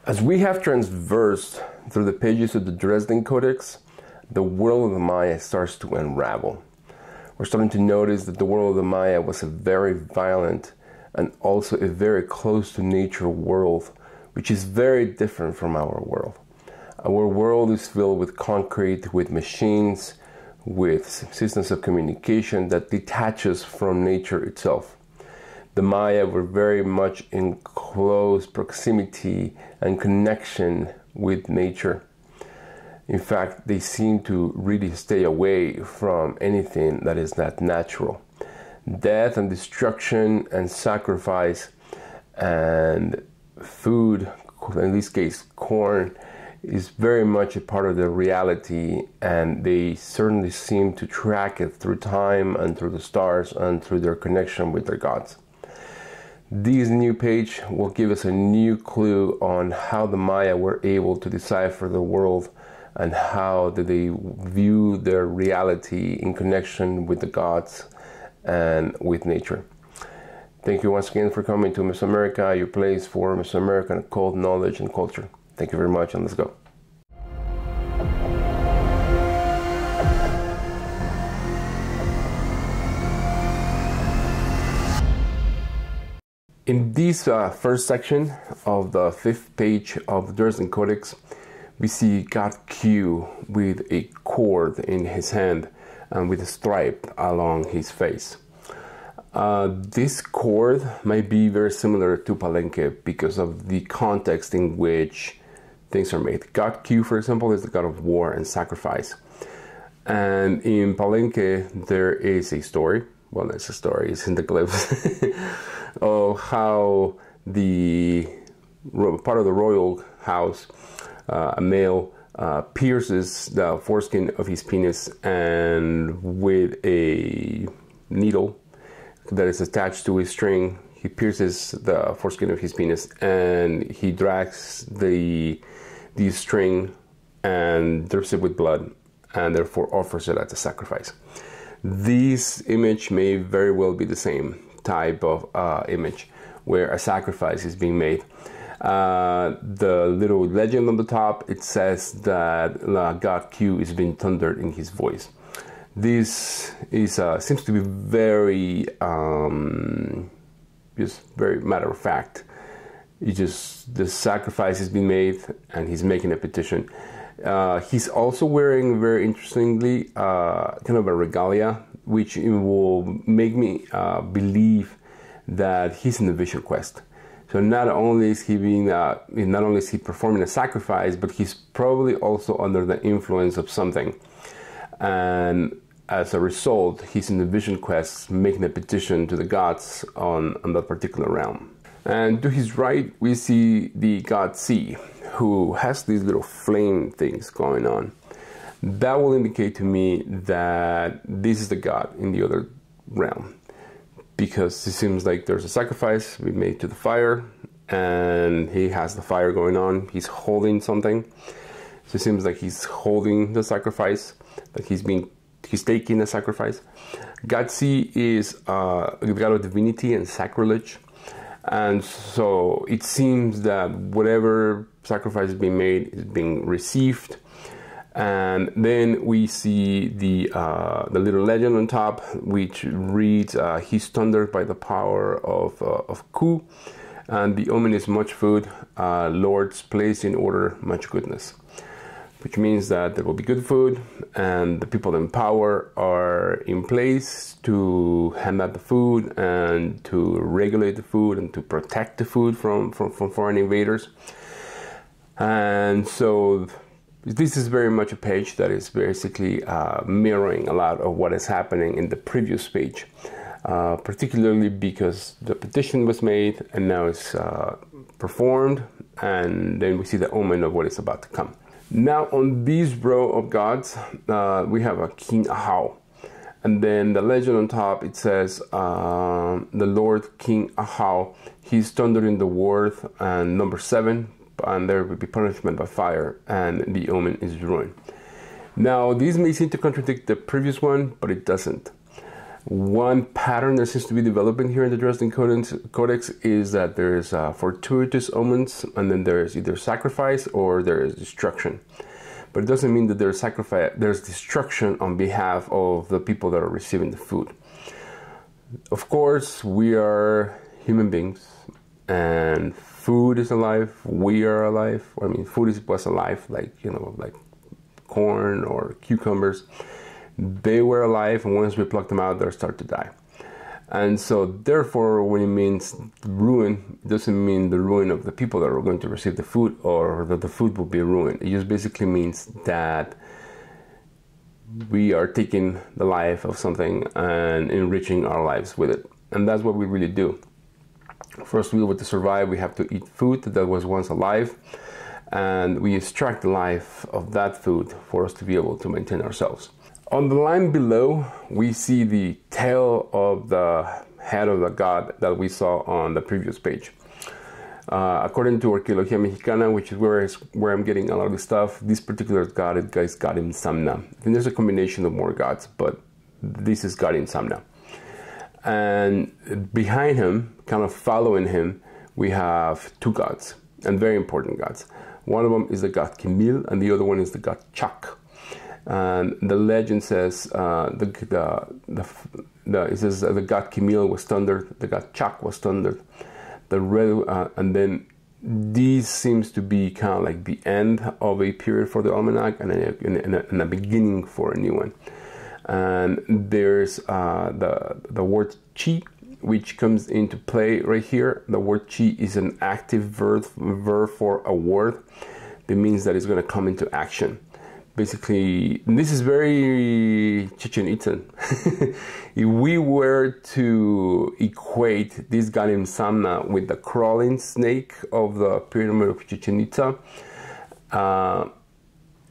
As we have transversed through the pages of the Dresden Codex, the world of the Maya starts to unravel. We're starting to notice that the world of the Maya was a very violent and also a very close to nature world, which is very different from our world. Our world is filled with concrete, with machines, with systems of communication that detaches from nature itself. The Maya were very much in close proximity and connection with nature. In fact, they seem to really stay away from anything that is not natural. Death and destruction and sacrifice and food, in this case corn, is very much a part of their reality, and they certainly seem to track it through time and through the stars and through their connection with their gods. This new page will give us a new clue on how the Maya were able to decipher the world and how did they view their reality in connection with the gods and with nature. Thank you once again for coming to Mesoamerica, your place for Mesoamerican occult knowledge and culture. Thank you very much, and let's go. In this first section of the 5th page of the Dresden Codex, we see God Q with a cord in his hand and with a stripe along his face. This cord might be very similar to Palenque because of the context in which things are made. God Q, for example, is the god of war and sacrifice. And in Palenque, there is a story. Well, it's a story, it's in the glyphs. Of how the part of the royal house, a male, pierces the foreskin of his penis, and with a needle that is attached to a string, he pierces the foreskin of his penis, and he drags the string and drips it with blood, and therefore offers it as a sacrifice. This image may very well be the same type of image where a sacrifice is being made. The little legend on the top, it says that God Q is being thundered in his voice. This is seems to be very just very matter of fact. It's just the sacrifice is being made and he's making a petition. He's also wearing, very interestingly, kind of a regalia, which will make me believe that he's in the vision quest. So not only is he being, not only is he performing a sacrifice, but he's probably also under the influence of something. And as a result, he's in the vision quest, making a petition to the gods on that particular realm. And to his right, we see the god C, who has these little flame things going on. That will indicate to me that this is the god in the other realm, because it seems like there's a sacrifice we made to the fire, and he has the fire going on. He's holding something. So it seems like he's holding the sacrifice, that he's taking the sacrifice. God C is the god of divinity and sacrilege. And so it seems that whatever sacrifice is being made is being received. And then we see the little legend on top, which reads, he's thundered by the power of Ku, and the Omen is much food, Lord's place in order, much goodness. Which means that there will be good food, and the people in power are in place to hand out the food and to regulate the food and to protect the food from foreign invaders. And so this is very much a page that is basically mirroring a lot of what is happening in the previous page, particularly because the petition was made and now it's performed, and then we see the omen of what is about to come. Now on this row of gods, we have a King Ahau. And then the legend on top, it says, the Lord King Ahau, he's thundered in the world, and number 7, and there will be punishment by fire, and the Omen is ruin. Now, this may seem to contradict the previous one, but it doesn't. One pattern that seems to be developing here in the Dresden Codex is that there's fortuitous omens, and then there's either sacrifice or there is destruction. But it doesn't mean that there's destruction on behalf of the people that are receiving the food. Of course, we are human beings, and food is alive. We are alive. I mean, food was alive, like, you know, like corn or cucumbers. They were alive, and once we pluck them out, they start to die. And so, therefore, when it means ruin, it doesn't mean the ruin of the people that are going to receive the food, or that the food will be ruined. It just basically means that we are taking the life of something and enriching our lives with it. And that's what we really do. First, we want to survive. We have to eat food that was once alive, and we extract the life of that food for us to be able to maintain ourselves. On the line below, we see the tail of the head of the god that we saw on the previous page. According to Arqueología Mexicana, which is where I'm getting a lot of this stuff, this particular god is God Itzamna. And there's a combination of more gods, but this is God Itzamna. And behind him, kind of following him, we have two gods, and very important gods. One of them is the god Kimil, and the other one is the god Chak. And the legend says it says the god Kimil was thundered, the god Chak was thundered, and then this seems to be kind of like the end of a period for the almanac and a beginning for a new one. And there's the word chi, which comes into play right here. The word chi is an active verb for a word. That means that it's going to come into action. Basically, this is very Chechen Itza. If we were to equate this God Itzamna with the crawling snake of the pyramid of Chichen Itza,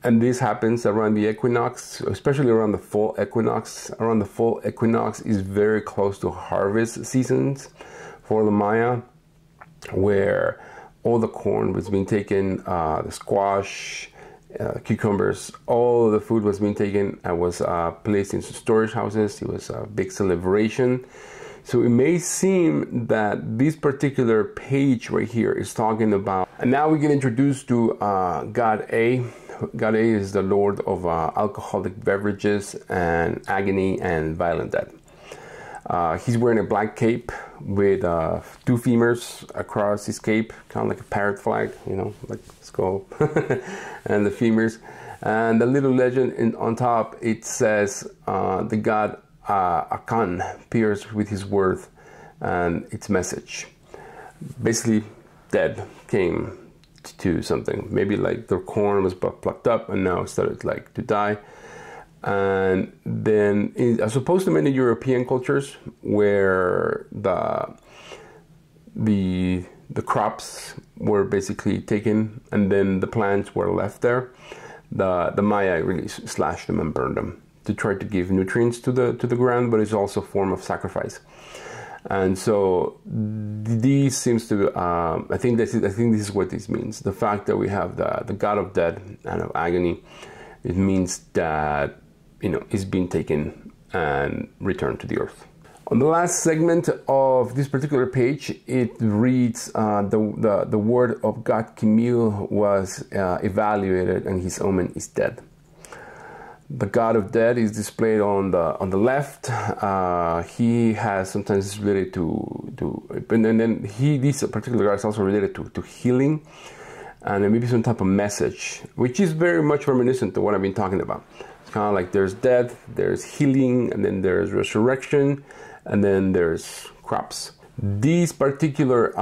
and this happens around the equinox, especially around the fall equinox. Around the fall equinox is very close to harvest seasons for the Maya, where all the corn was being taken, the squash, cucumbers, all the food was being taken and was placed in storage houses. It was a big celebration. So it may seem that this particular page right here is talking about, and now we get introduced to God A. God A is the lord of alcoholic beverages and agony and violent death. He's wearing a black cape with two femurs across his cape, kind of like a parrot flag, you know, like skull, and the femurs. And the little legend on top, it says the god Akan appears with his word and its message. Basically, dead came to something. Maybe like the corn was plucked up and now it started like to die. And then, as opposed to many European cultures where the crops were basically taken and then the plants were left there, the Maya really slashed them and burned them to try to give nutrients to the ground, but it's also a form of sacrifice. And so this seems to I think this is what this means. The fact that we have the god of death and of agony, it means that, you know, it's been taken and returned to the earth. On the last segment of this particular page, it reads the word of God Kimil was evaluated and his omen is dead. The god of death is displayed on the left. He has sometimes related and then this particular god is also related to healing and maybe some type of message, which is very much reminiscent to what I've been talking about. It's kind of like there's death, there's healing, and then there's resurrection, and then there's crops. This particular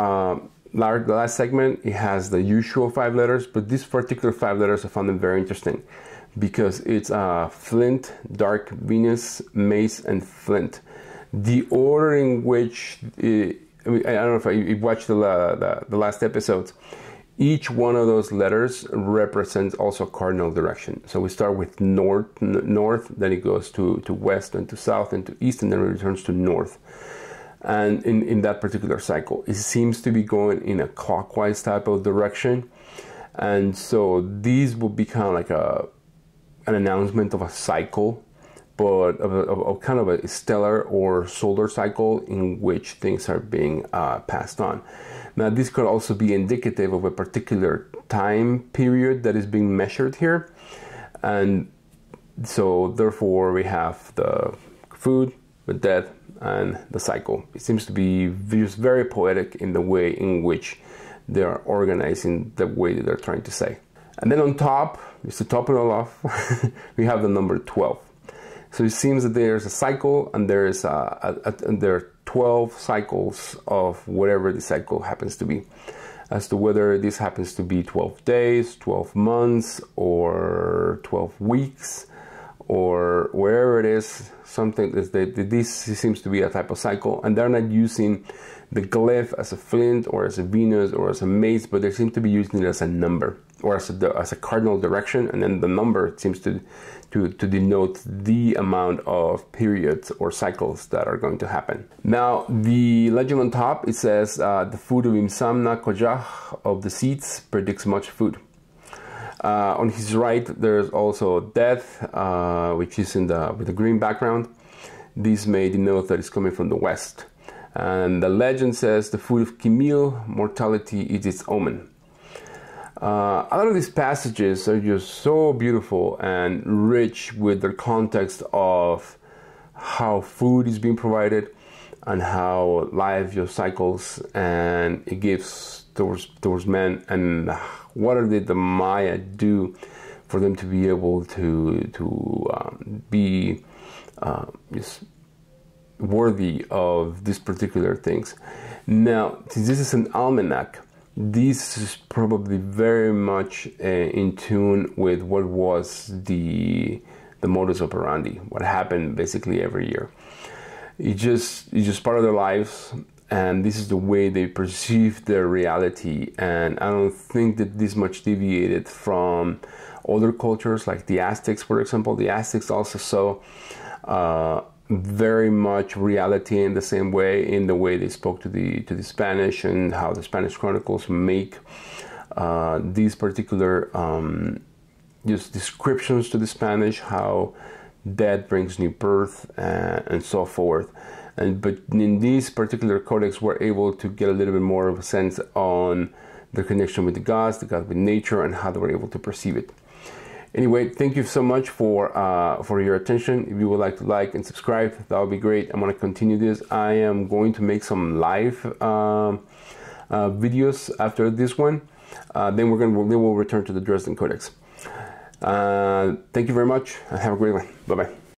last segment, it has the usual 5 letters, but these particular 5 letters I found them very interesting because it's flint, dark Venus, mace, and flint. The order in which, I don't know if you watched the last episodes, each one of those letters represents also a cardinal direction. So we start with north, then it goes to west, and to south, and to east, and then it returns to north. And in that particular cycle, it seems to be going in a clockwise type of direction. And so these will be kind of like an announcement of a cycle but of kind of a stellar or solar cycle in which things are being passed on. Now, this could also be indicative of a particular time period that is being measured here. And so, therefore, we have the food, the death, and the cycle. It seems to be just very poetic in the way in which they are organizing the way that they're trying to say. And then on top, just to top it all off, we have the number 12. So it seems that there's a cycle, and there are 12 cycles of whatever the cycle happens to be. As to whether this happens to be 12 days, 12 months, or 12 weeks, or wherever it is, something this seems to be a type of cycle, and they're not using the glyph as a flint or as a Venus or as a mace, but they seem to be using it as a number or as a cardinal direction, and then the number seems to denote the amount of periods or cycles that are going to happen. Now, the legend on top, it says, the food of Itzamna Kojach of the seeds predicts much food. On his right, there's also death, which is with the green background. This may denote that it's coming from the west. And the legend says the food of Kimil, mortality is its omen. A lot of these passages are just so beautiful and rich with the context of how food is being provided and how life just cycles and it gives towards men, and what did the Maya do for them to be able to be just worthy of these particular things. Now, since this is an almanac, this is probably very much in tune with what was the modus operandi, what happened basically every year. It's just part of their lives, and this is the way they perceive their reality. And I don't think that this much deviated from other cultures, like the Aztecs, for example. The Aztecs also saw very much reality in the same way, in the way they spoke to the Spanish, and how the Spanish chronicles make these particular just descriptions to the Spanish, how death brings new birth, and so forth. But in this particular codex, we're able to get a little bit more of a sense on their connection with the gods, with nature, and how they were able to perceive it. Anyway, thank you so much for your attention. If you would like and subscribe, that would be great. I'm going to continue this. I am going to make some live videos after this one. Then we'll return to the Dresden Codex. Thank you very much. Have a great one. Bye-bye.